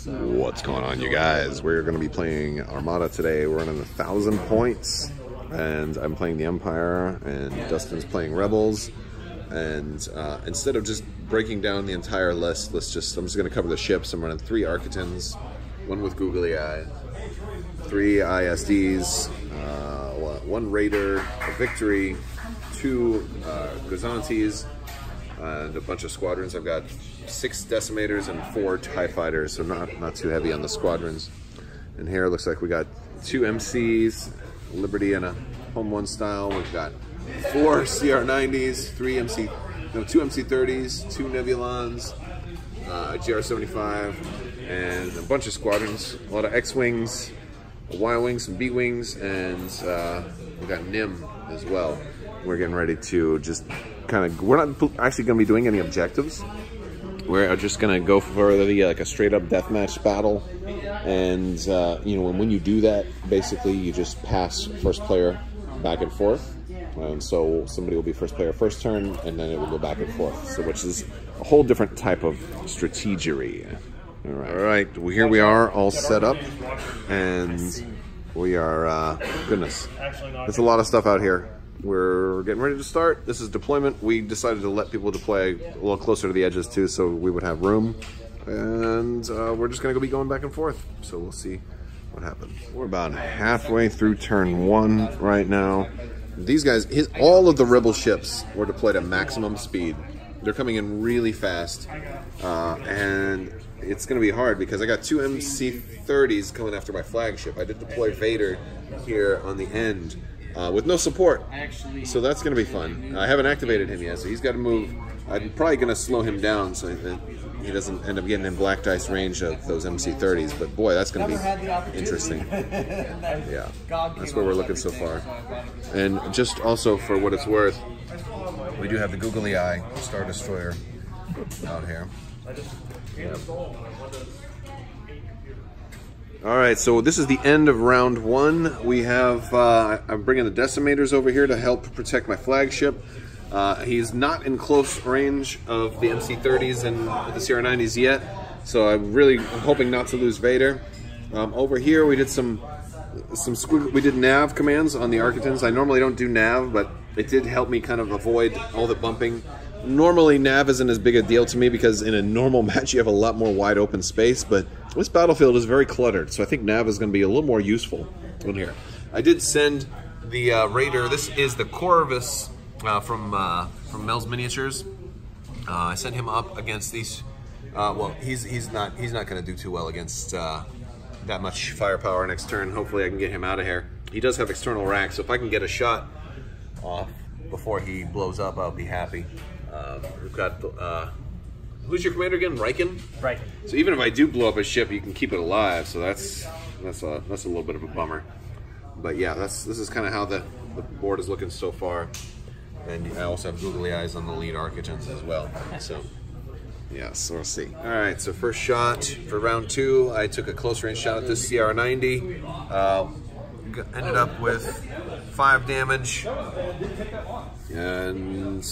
What's going on, you guys? We're going to be playing Armada today. We're running 1,000 points, and I'm playing the Empire, and Dustin's playing Rebels. And instead of just breaking down the entire list, I'm just going to cover the ships. I'm running 3 Architans, 1 with Googly Eye, 3 ISDs, 1 Raider, a Victory, 2 Gazantes, and a bunch of squadrons. I've got 6 Decimators and 4 TIE Fighters, so not too heavy on the squadrons. And here it looks like we got 2 MCs, Liberty and a Home 1 style. We've got 4 CR90s, 2 MC30s, 2 Nebulons, a GR75, and a bunch of squadrons. A lot of X-Wings, Y-Wings, some B-Wings, and we've got NIM as well. We're getting ready to just we're not actually going to be doing any objectives. We're just going to go for like a straight up deathmatch battle. And, you know, when you do that, basically you just pass first player back and forth. And so somebody will be first player first turn, and then it will go back and forth. So which is a whole different type of strategery. All right, well, here we are all set up. And we are, goodness, there's a lot of stuff out here. We're getting ready to start. This is deployment. We decided to let people deploy a little closer to the edges too, so we would have room. And we're just gonna be going back and forth. So we'll see what happens. We're about halfway through turn 1 right now. These guys, all of the Rebel ships were deployed at maximum speed. They're coming in really fast, and it's gonna be hard because I got 2 MC30s coming after my flagship. I did deploy Vader here on the end. With no support, so that's going to be fun. I haven't activated him yet, so he's got to move. I'm probably going to slow him down so that he doesn't end up getting in black dice range of those MC30s, but boy, that's going to be interesting. Yeah, that's where we're looking so far. And just also for what it's worth, we do have the Googly Eye Star Destroyer out here. Yeah. All right, so this is the end of round 1. We have, I'm bringing the Decimators over here to help protect my flagship. He's not in close range of the MC30s and the CR90s yet, so I'm really hoping not to lose Vader. Over here, we did we did nav commands on the Architans. I normally don't do nav, but it did help me kind of avoid all the bumping. Normally, nav isn't as big a deal to me because in a normal match you have a lot more wide open space, but this battlefield is very cluttered, so I think nav is going to be a little more useful in here. I did send the Raider. This is the Corvus from Mel's Miniatures. I sent him up against these. Well, he's not going to do too well against that much firepower next turn. Hopefully, I can get him out of here. He does have external racks, so if I can get a shot off before he blows up, I'll be happy. We've got, who's your commander again? Riken? Right. So even if I do blow up a ship, you can keep it alive. So that's a little bit of a bummer. But yeah, this is kind of how the board is looking so far. And I also have Googly Eyes on the lead Architans as well. So yeah, so we'll see. All right, so first shot for round 2, I took a close range shot at this CR90. Ended up with 5 damage. And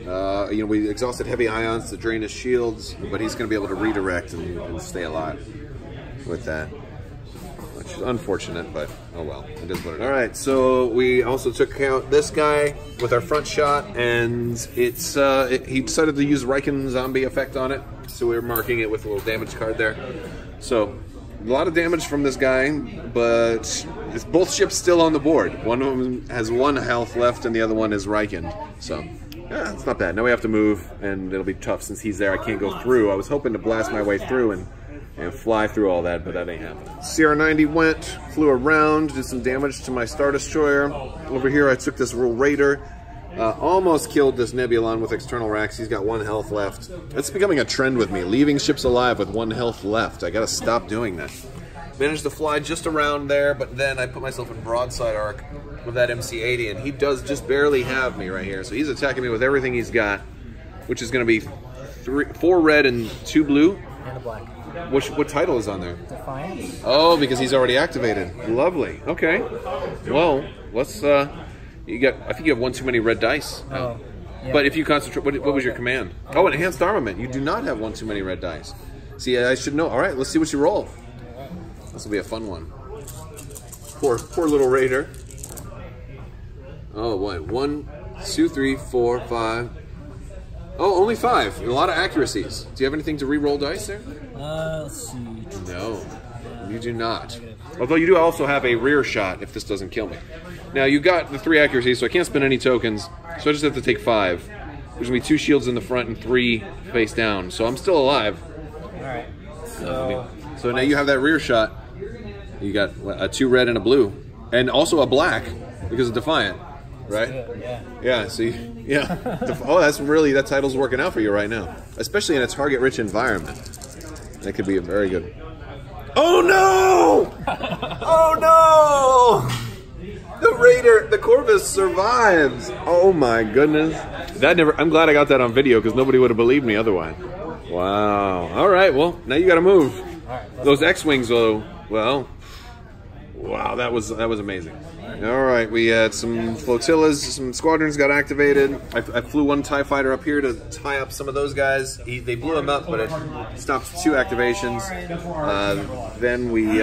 you know, we exhausted heavy ions to drain his shields, but he's going to be able to redirect and stay alive with that, which is unfortunate, but oh well, it is what it is. All right, so we also took out this guy with our front shot, and he decided to use Riken zombie effect on it, so we were marking it with a little damage card there. So a lot of damage from this guy, but it's both ships still on the board. One of them has 1 health left, and the other one is Riken. So yeah, it's not bad. Now we have to move, and it'll be tough since he's there. I can't go through. I was hoping to blast my way through and fly through all that, but that ain't happening. CR90 went, flew around, did some damage to my Star Destroyer. Over here, I took this Raider. Almost killed this Nebulon with external racks. He's got 1 health left. It's becoming a trend with me, leaving ships alive with 1 health left. I gotta stop doing that. Managed to fly just around there, but then I put myself in broadside arc with that MC80, and he does just barely have me right here. So he's attacking me with everything he's got, which is gonna be 4 red and 2 blue. And a black. What title is on there? Defiance. Oh, because he's already activated. Lovely. Okay. Well, let's I think you have 1 too many red dice. Oh. Yeah. But if you concentrate, what was your command? Oh, enhanced armament. You do not have 1 too many red dice. See, I should know. All right, let's see what you roll. This will be a fun one. Poor little raider. Oh, what? 1, 2, 3, 4, 5. Oh, only 5. A lot of accuracies. Do you have anything to re-roll dice there? Let's see. No, you do not. Although you do also have a rear shot if this doesn't kill me. Now, you got the 3 accuracies, so I can't spend any tokens. So I just have to take 5. There's going to be 2 shields in the front and 3 face down. So I'm still alive. Alright. So now you have that rear shot. You got a 2 red and a blue. And also a black because of Defiant. Right? Yeah. Yeah, see? Yeah. Oh, that title's working out for you right now. Especially in a target-rich environment. That could be a very good... Oh, no! Oh, no! The Raider, the Corvus survives! Oh, my goodness. I'm glad I got that on video, because nobody would have believed me otherwise. Wow. All right, well, now you got to move. Those X-Wings, though, well... Wow, that was amazing. All right, we had some flotillas, some squadrons got activated. I flew 1 TIE fighter up here to tie up some of those guys. They blew them up, but it stopped 2 activations. Then we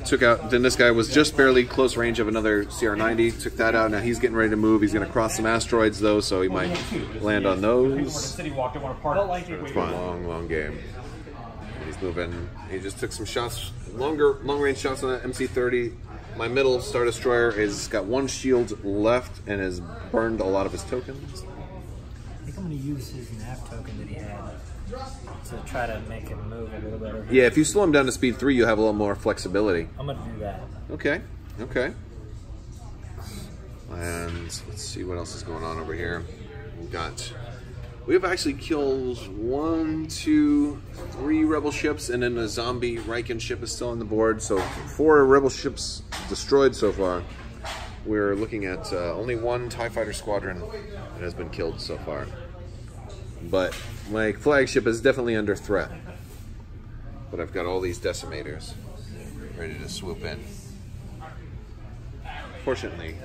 took out. Then this guy was just barely close range of another CR-90. Took that out. Now he's getting ready to move. He's going to cross some asteroids though, so he might land on those. It's a long game. He's moving. He just took some shots, long range shots on that MC-30. My middle Star Destroyer has got 1 shield left and has burned a lot of his tokens. I think I'm going to use his nav token that he had to try to make him move a little better. Yeah, if you slow him down to speed 3, you'll have a little more flexibility. I'm going to do that. Okay. And let's see what else is going on over here. We have actually killed 1, 2, 3 rebel ships, and then a zombie Riken ship is still on the board. So 4 rebel ships destroyed so far. We're looking at only 1 TIE fighter squadron that has been killed so far. But my flagship is definitely under threat. But I've got all these decimators ready to swoop in. Fortunately,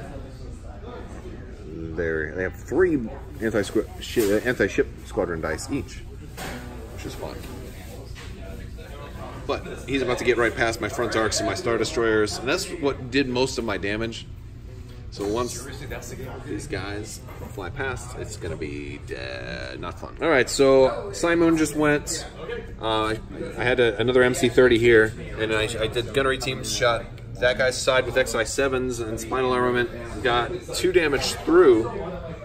they have 3 anti-ship squadron dice each, which is fun. But he's about to get right past my front arcs and my Star Destroyers, and that's what did most of my damage. So once these guys fly past, it's going to be not fun. All right, so Simon just went. I had another MC-30 here, and I did gunnery teams shot that guy's side with XI-7s and spinal armament, got 2 damage through,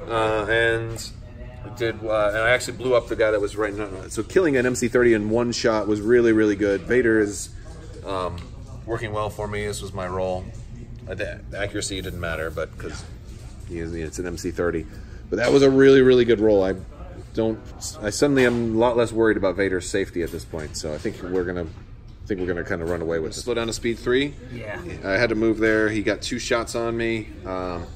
and I actually blew up the guy that was right now. So killing an MC-30 in 1 shot was really good. Vader is working well for me. This was my roll. The accuracy didn't matter, but because it's an MC-30. But that was a really good roll. I suddenly am a lot less worried about Vader's safety at this point. So I think we're gonna kind of run away with it. Slow down to speed 3. Yeah. I had to move there. He got 2 shots on me,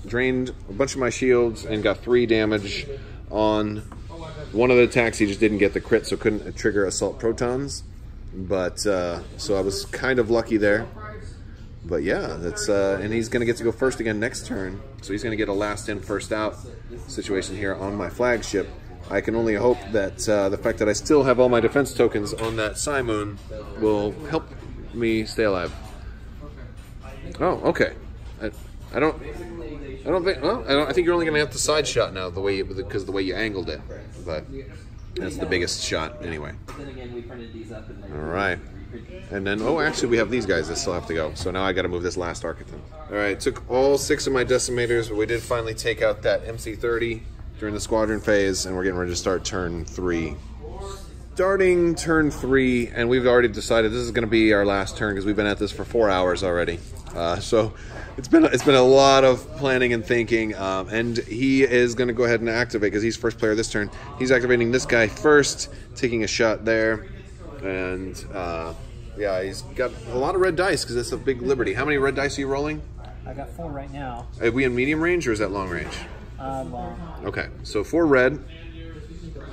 drained a bunch of my shields, and got 3 damage on one of the attacks. He just didn't get the crit, so couldn't trigger assault protons. But so I was kind of lucky there. But yeah, that's and he's going to get to go first again next turn. So he's going to get a last in, first out situation here on my flagship. I can only hope that the fact that I still have all my defense tokens on that Simoon will help me stay alive. Oh, okay. I think you're only going to have the side shot now, because the way you angled it. But that's the biggest shot anyway. All right. And then, oh, actually, we have these guys that still have to go. So now I got to move this last arc at them. All right, took all 6 of my decimators, but we did finally take out that MC-30 during the squadron phase, and we're getting ready to start turn 3. Starting turn 3, and we've already decided this is going to be our last turn because we've been at this for 4 hours already. So it's been a lot of planning and thinking, and he is going to go ahead and activate because he's first player this turn. He's activating this guy first, taking a shot there, and yeah, he's got a lot of red dice because that's a big liberty. How many red dice are you rolling? I got 4 right now. Are we in medium range or is that long range? Long. Okay, so 4 red,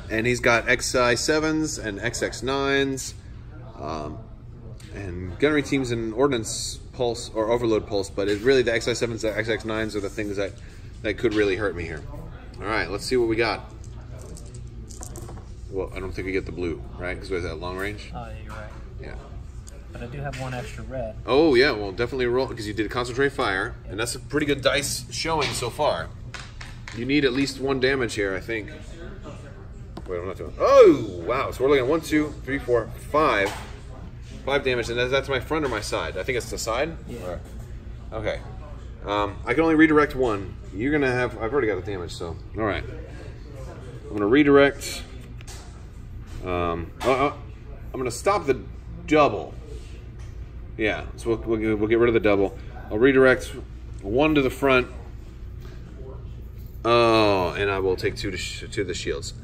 and he's got XI-7s and XX-9s, and gunnery teams and ordnance pulse or overload pulse, but it's really the XI-7s and XX-9s are the things that could really hurt me here. All right, let's see what we got. Well, I don't think we get the blue, right? Because we have that long range. Oh, yeah, you're right. Yeah. But I do have one extra red. Oh, yeah. Well, definitely roll, because you did concentrate fire, and that's a pretty good dice showing so far. You need at least 1 damage here, I think. Wait, I'm not doing. Oh, wow. So we're looking at 1, 2, 3, 4, 5. 5 damage, and that's my front or my side? I think it's the side? Yeah. All right. Okay. I can only redirect 1. You're going to have... I've already got the damage, so... All right. I'm going to redirect... I'm going to stop the double. Yeah, so we'll get rid of the double. I'll redirect 1 to the front. Oh, and I will take 2 to the shields.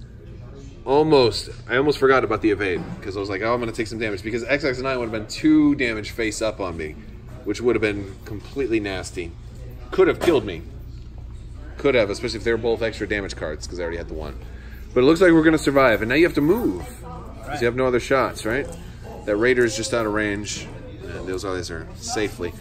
I almost forgot about the evade, because I was like, oh, I'm going to take some damage, because XX9 would have been 2 damage face up on me, which would have been completely nasty. Could have killed me. Could have, especially if they were both extra damage cards, because I already had the 1. But it looks like we're going to survive, and now you have to move, because you have no other shots, right? That Raider is just out of range, and those others are safely.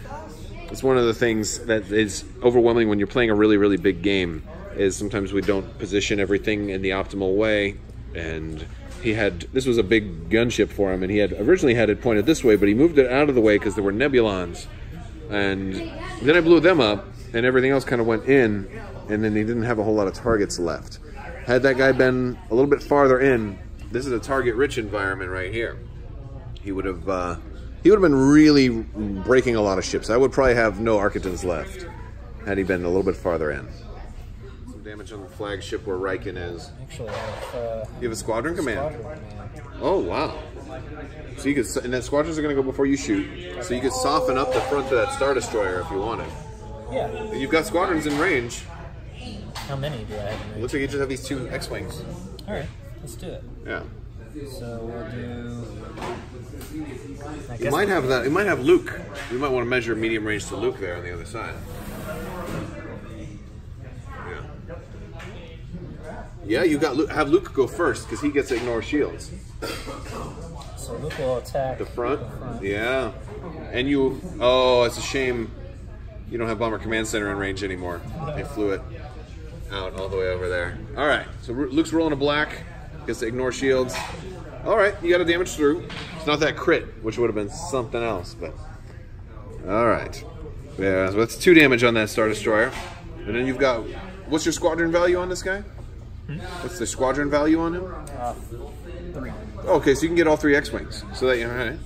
It's one of the things that is overwhelming when you're playing a really, really big game, is sometimes we don't position everything in the optimal way. And this was a big gunship for him, and he had originally had it pointed this way, but he moved it out of the way because there were nebulons. And then I blew them up, and everything else kind of went in, and then he didn't have a whole lot of targets left. Had that guy been a little bit farther in, this is a target-rich environment right here. He would have been really breaking a lot of ships. I would probably have no Architons left had he been a little bit farther in. Damage on the flagship where Riken is. Actually, I have... You have a squadron command? Squadron command. Oh, wow. So you could... And then squadrons are going to go before you shoot. So you could soften up the front of that Star Destroyer if you wanted. Yeah. And you've got squadrons in range. How many do I have in range? It looks like you just have these 2 X-Wings. Alright, let's do it. Yeah. So we'll do... You might have that. You might have Luke. You might want to measure medium range to Luke there on the other side. Yeah, you got have Luke go first because he gets to ignore shields. So Luke will attack the front. Yeah, and you. Oh, it's a shame you don't have Bomber Command Center in range anymore. They flew it out all the way over there. All right, so Luke's rolling a black. Gets to ignore shields. All right, you got a damage through. It's not that crit, which would have been something else, but all right. Yeah, so that's 2 damage on that Star Destroyer, and then you've got. What's your squadron value on this guy? What's the squadron value on him? 3. Okay, so you can get all 3 X-Wings. So that, all right.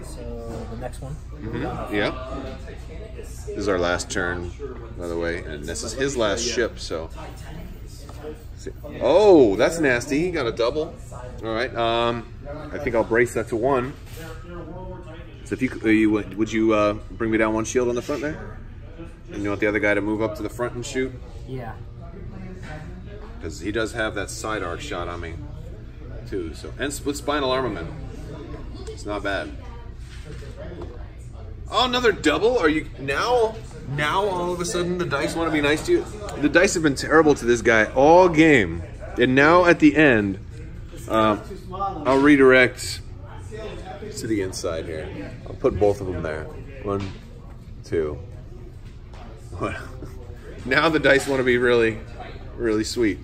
So the next one. Yeah. This is our last turn, by the way, and this is his last ship, so. Oh, that's nasty. He got a double. All right. I think I'll brace that to 1. So if would you bring me down 1 shield on the front there? And you want the other guy to move up to the front and shoot? Yeah. Because he does have that side arc shot on me, too. So, and split spinal armament. It's not bad. Oh, another double? Are you now all of a sudden the dice want to be nice to you? The dice have been terrible to this guy all game, and now at the end, I'll redirect to the inside here. I'll put both of them there. 1, 2. Now the dice want to be really, really sweet.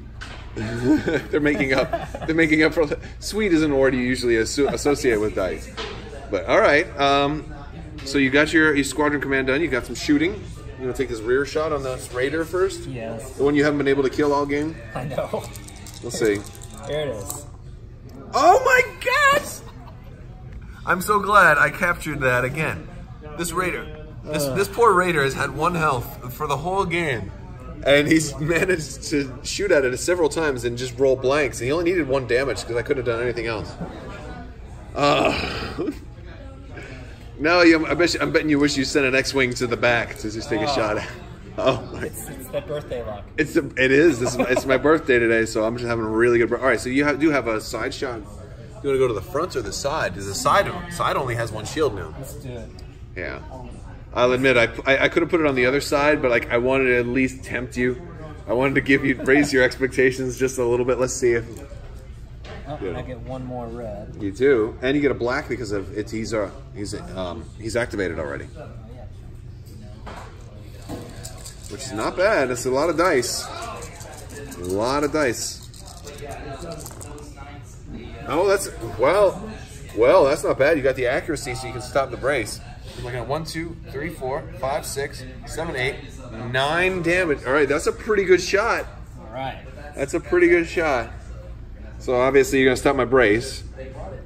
They're making up for sweet isn't a word you usually associate with dice. But all right, so you got your squadron command done. You got some shooting. You want to take this rear shot on this Raider first? Yes. The one you haven't been able to kill all game? I know. We'll see. There it is. Oh my gosh! I'm so glad I captured that again. This Raider. This poor Raider has had 1 health for the whole game. And he's managed to shoot at it several times and just roll blanks. And he only needed 1 damage because I couldn't have done anything else. No, I'm betting you wish you sent an X-Wing to the back to just take a shot at. Oh my! It's that birthday luck. It is. It's my birthday today, so I'm just having a really good. All right, so you do have a side shot. You want to go to the front or the side? Because the side only has 1 shield now. Let's do it. Yeah. I'll admit, I could have put it on the other side, but like I wanted to at least tempt you. I wanted to raise your expectations just a little bit. Let's see if. Oh, I get 1 more red. You do, and you get a black because of it. He's activated already, which is not bad. It's a lot of dice. A lot of dice. Oh, that's well, that's not bad. You got the accuracy, so you can stop the brace. I'm looking at 1, 2, 3, 4, 5, 6, 7, 8, 9 damage. All right, that's a pretty good shot. All right. That's a pretty good shot. So obviously you're gonna stop my brace.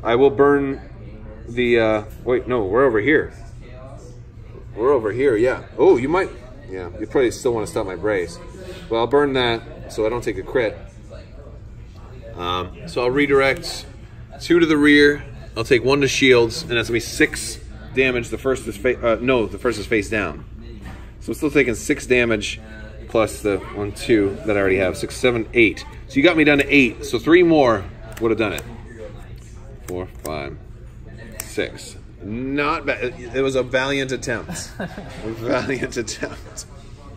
I will burn the. Wait, no, we're over here. We're over here. Yeah. Oh, you might. Yeah, you probably still want to stop my brace. Well, I'll burn that so I don't take a crit. So I'll redirect 2 to the rear. I'll take 1 to shields, and that's gonna be 6 damage. The first is the first is face down. So I'm still taking 6 damage plus the 1, 2 that I already have. 6, 7, 8. So you got me down to 8. So 3 more would have done it. 4, 5, 6. Not bad. It was a valiant attempt. A valiant attempt.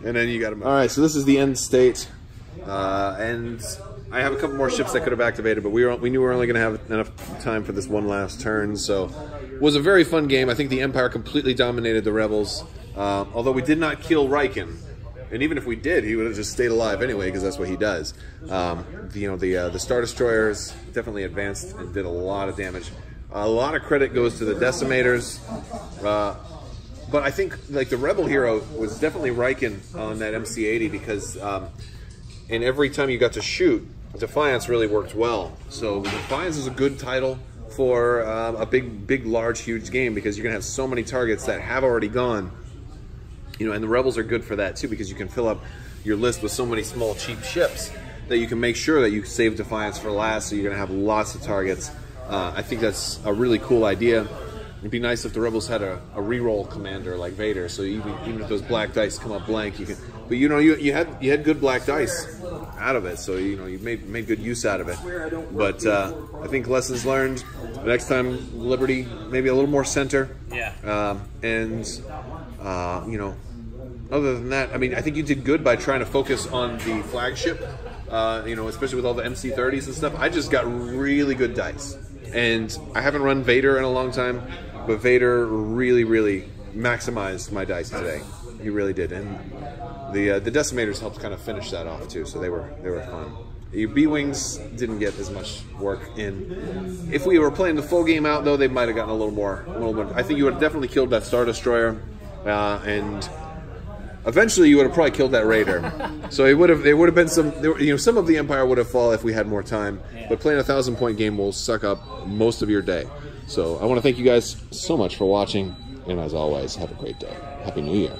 And then you got him. All right, so this is the end state, and I have a couple more ships that could have activated, but we knew we were only going to have enough time for this one last turn. So it was a very fun game. I think the Empire completely dominated the Rebels, although we did not kill Riken. And even if we did, he would have just stayed alive anyway, because that's what he does. The Star Destroyers definitely advanced and did a lot of damage. A lot of credit goes to the Decimators, but I think like the Rebel hero was definitely Riken on that MC-80, because and every time you got to shoot, Defiance really worked well. So Defiance is a good title for a big, large, huge game, because you're gonna have so many targets that have already gone. You know, and the Rebels are good for that too, because you can fill up your list with so many small, cheap ships that you can make sure that you save Defiance for last, so you're gonna have lots of targets. I think that's a really cool idea. It'd be nice if the Rebels had a reroll commander like Vader, so even if those black dice come up blank, you can. But you know, you had good black dice out of it, so you know you made good use out of it. But I think lessons learned. Next time, Liberty maybe a little more center. Yeah. You know, other than that, I mean, I think you did good by trying to focus on the flagship. You know, especially with all the MC-30s and stuff. I just got really good dice. And I haven't run Vader in a long time, but Vader really maximized my dice today. He really did, and the Decimators helped kind of finish that off too. So they were fun. The B-Wings didn't get as much work in. If we were playing the full game out, though, they might have gotten a little more. I think you would have definitely killed that Star Destroyer, and eventually you would have probably killed that Raider. So there would have been some. You know, some of the Empire would have fallen if we had more time. But playing a 1,000-point game will suck up most of your day. So I want to thank you guys so much for watching, and as always, have a great day. Happy New Year.